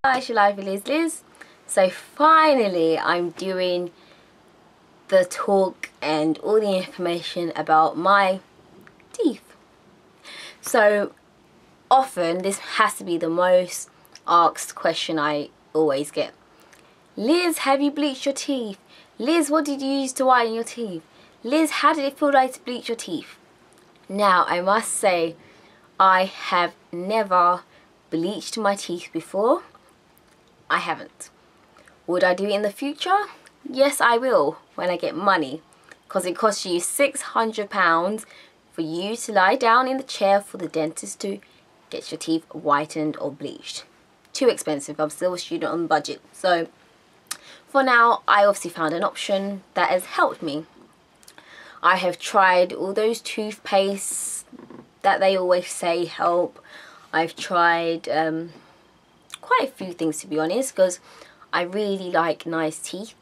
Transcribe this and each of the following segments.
Hi, it's your lively Liz. So finally I'm doing the talk and all the information about my teeth. So often this has to be the most asked question I always get. Liz, have you bleached your teeth? Liz, what did you use to whiten your teeth? Liz, how did it feel like to bleach your teeth? Now I must say I have never bleached my teeth before. I haven't. Would I do it in the future? Yes, I will when I get money, because it costs you £600 for you to lie down in the chair for the dentist to get your teeth whitened or bleached. Too expensive. I'm still a student on budget. So for now, I obviously found an option that has helped me. I have tried all those toothpastes that they always say help. I've tried quite a few things, to be honest, because I really like nice teeth.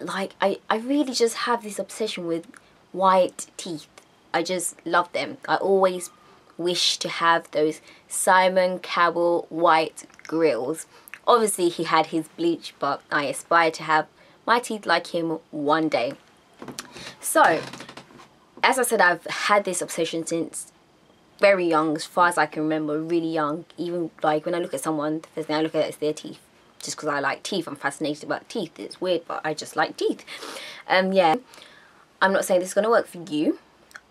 Like I really just have this obsession with white teeth. I just love them. I always wish to have those Simon Cowell white grills. Obviously he had his bleach, but I aspire to have my teeth like him one day. So as I said, I've had this obsession since very young, as far as I can remember, really young. Even like when I look at someone, the first thing I look at is their teeth, just because I like teeth. I'm fascinated about teeth. It's weird, but I just like teeth. Yeah, I'm not saying this is going to work for you.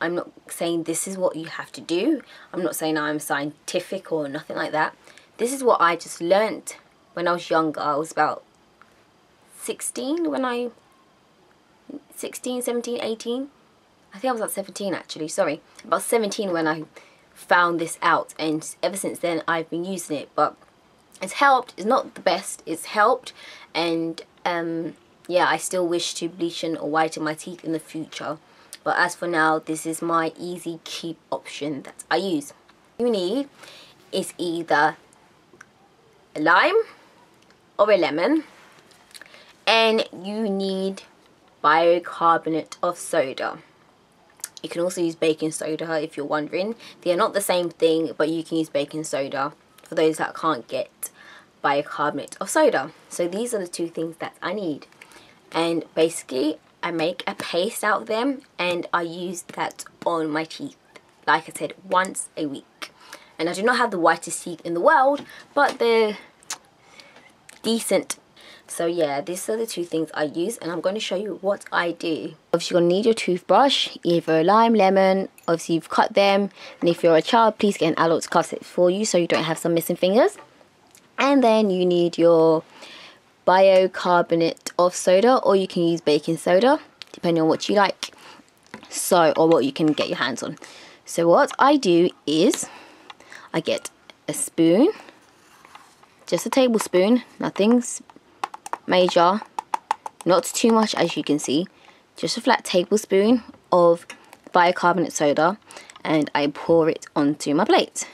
I'm not saying this is what you have to do. I'm not saying I'm scientific or nothing like that. This is what I just learnt when I was younger. I was about 16 when 16, 17, 18. I think I was like 17 actually, sorry. About 17 when I found this out, and ever since then I've been using it. But it's helped. It's not the best, it's helped. And yeah, I still wish to bleach or whiten my teeth in the future, but as for now, this is my easy keep option that I use. You need is either a lime or a lemon, and you need bicarbonate of soda. You can also use baking soda if you're wondering. They are not the same thing, but you can use baking soda for those that can't get bicarbonate of soda. So these are the two things that I need. And basically, I make a paste out of them and I use that on my teeth. Like I said, once a week. And I do not have the whitest teeth in the world, but they're decent. So yeah, these are the two things I use, and I'm going to show you what I do. Obviously you're going to need your toothbrush, either a lime, lemon. Obviously you've cut them, and if you're a child, please get an adult to cut it for you so you don't have some missing fingers. And then you need your bicarbonate of soda, or you can use baking soda depending on what you like, so, or what you can get your hands on. So what I do is I get a spoon, just a tablespoon, nothing's major, not too much as you can see, just a flat tablespoon of bicarbonate soda, and I pour it onto my plate.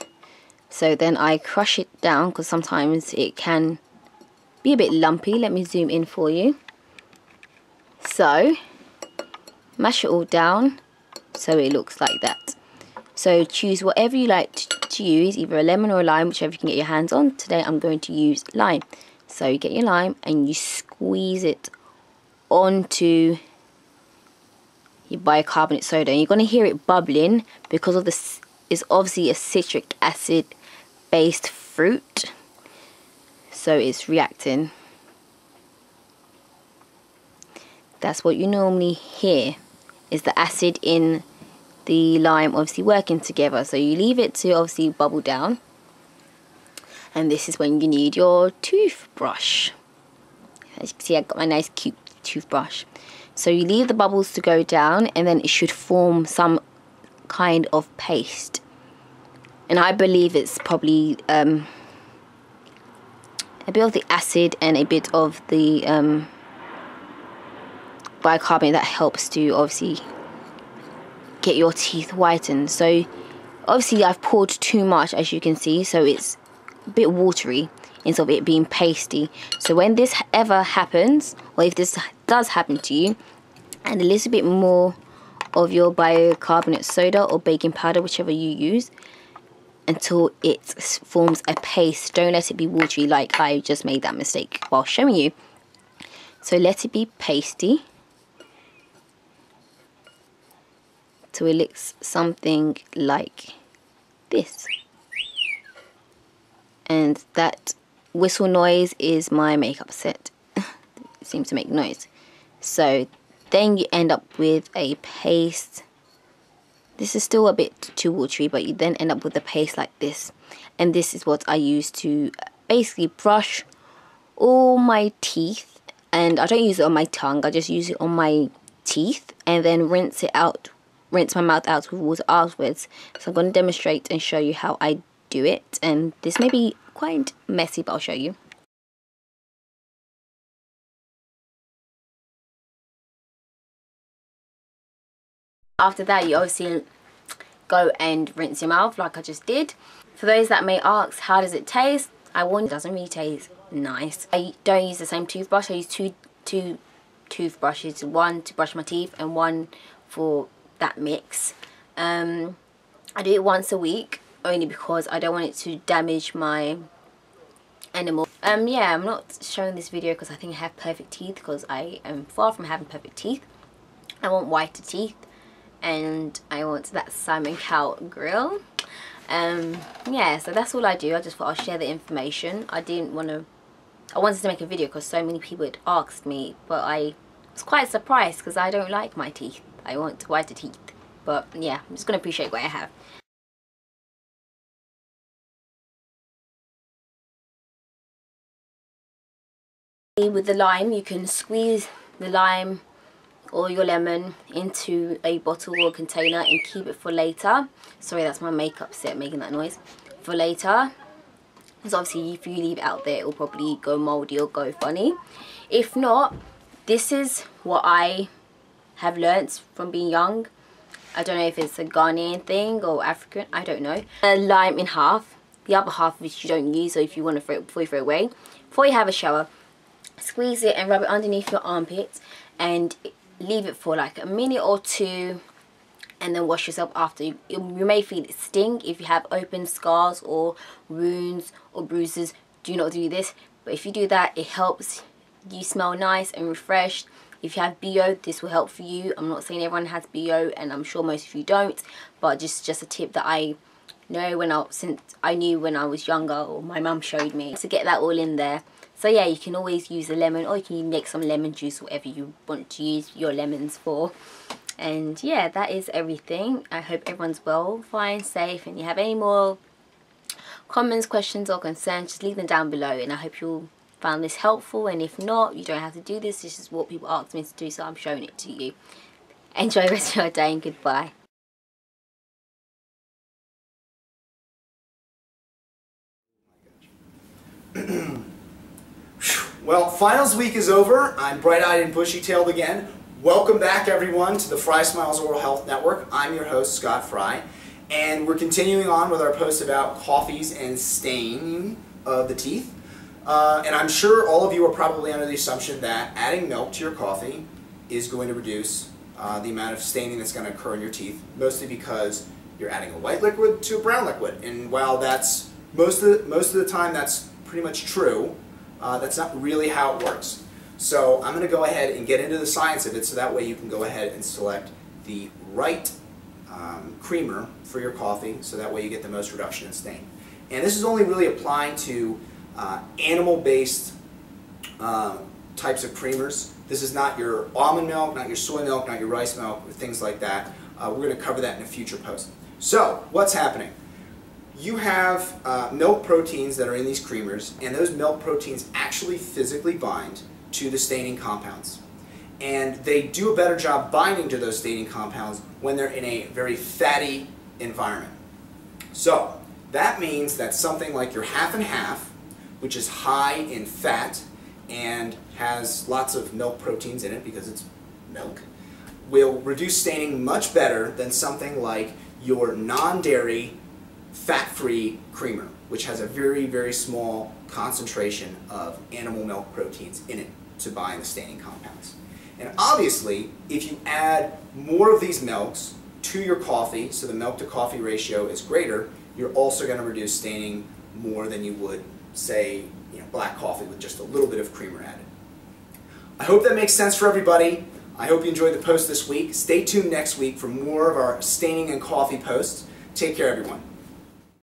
So then I crush it down, because sometimes it can be a bit lumpy. Let me zoom in for you. So mash it all down so it looks like that. So choose whatever you like to use, either a lemon or a lime, whichever you can get your hands on. Today I'm going to use lime. So you get your lime and you squeeze it onto your bicarbonate soda, and you're going to hear it bubbling because of this is obviously a citric acid based fruit, so it's reacting. That's what you normally hear, is the acid in the lime obviously working together. So you leave it to obviously bubble down, and this is when you need your toothbrush. As you can see, I've got my nice cute toothbrush. So you leave the bubbles to go down, and then it should form some kind of paste. And I believe it's probably a bit of the acid and a bit of the bicarbonate that helps to obviously get your teeth whitened. So obviously I've poured too much, as you can see, so it's a bit watery instead of it being pasty. So when this ever happens, or if this does happen to you, and a little bit more of your bicarbonate soda or baking powder, whichever you use, until it forms a paste. Don't let it be watery like I just made that mistake while showing you. So let it be pasty till it looks something like this. And that whistle noise is my makeup set. It seems to make noise. So then you end up with a paste. This is still a bit too watery, but you then end up with a paste like this. And this is what I use to basically brush all my teeth. And I don't use it on my tongue, I just use it on my teeth. And then rinse it out, rinse my mouth out with water afterwards. So I'm going to demonstrate and show you how I do it. And this may be quite messy, but I'll show you. After that, you obviously go and rinse your mouth like I just did. For those that may ask, how does it taste? I warn you, it doesn't really taste nice. I don't use the same toothbrush. I use two toothbrushes, one to brush my teeth and one for that mix. I do it once a week only because I don't want it to damage my animal. Yeah, I'm not showing this video because I think I have perfect teeth, because I am far from having perfect teeth. I want whiter teeth, and I want that salmon cow grill. Yeah, so that's all I do. I just thought I'll share the information. I wanted to make a video because so many people had asked me, but I was quite surprised because I don't like my teeth. I want whiter teeth. But yeah, I'm just going to appreciate what I have. With the lime, you can squeeze the lime or your lemon into a bottle or container and keep it for later. Sorry, that's my makeup set making that noise. For later, because obviously if you leave it out there, it will probably go moldy or go funny. If not, this is what I have learnt from being young. I don't know if it's a Ghanaian thing or African, I don't know. A lime in half, the other half which you don't use, or if you want to throw it before you throw it away. Before you have a shower, squeeze it and rub it underneath your armpits and leave it for like a minute or two, and then wash yourself after. You may feel it sting if you have open scars or wounds or bruises. Do not do this, but if you do that, it helps you smell nice and refreshed. If you have BO, this will help for you. I'm not saying everyone has BO, and I'm sure most of you don't, but just a tip that I know since I knew when I was younger, or my mum showed me, to get that all in there. So yeah, you can always use a lemon, or you can make some lemon juice, whatever you want to use your lemons for. And yeah, that is everything. I hope everyone's well, fine, safe, and you have any more comments, questions or concerns, just leave them down below, and I hope you'll found this helpful. And if not, you don't have to do this. This is what people asked me to do, so I'm showing it to you. Enjoy the rest of your day and goodbye. Well, finals week is over. I'm bright-eyed and bushy-tailed again. Welcome back, everyone, to the Fry Smiles Oral Health Network. I'm your host, Scott Fry, and we're continuing on with our post about coffees and staining of the teeth. And I'm sure all of you are probably under the assumption that adding milk to your coffee is going to reduce the amount of staining that's going to occur in your teeth, mostly because you're adding a white liquid to a brown liquid. And while that's most of the time that's pretty much true, that's not really how it works. So I'm going to go ahead and get into the science of it, so that way you can go ahead and select the right creamer for your coffee, so that way you get the most reduction in stain. And this is only really applying to animal-based types of creamers. This is not your almond milk, not your soy milk, not your rice milk, or things like that. We're going to cover that in a future post. So, what's happening? You have milk proteins that are in these creamers, and those milk proteins actually physically bind to the staining compounds. And they do a better job binding to those staining compounds when they're in a very fatty environment. So, that means that something like your half and half, which is high in fat and has lots of milk proteins in it because it's milk, will reduce staining much better than something like your non-dairy, fat-free creamer, which has a very, very small concentration of animal milk proteins in it to bind the staining compounds. And obviously, if you add more of these milks to your coffee, so the milk to coffee ratio is greater, you're also going to reduce staining more than you would, say, black coffee with just a little bit of creamer added. I hope that makes sense for everybody. I hope you enjoyed the post this week. Stay tuned next week for more of our staining and coffee posts. Take care, everyone.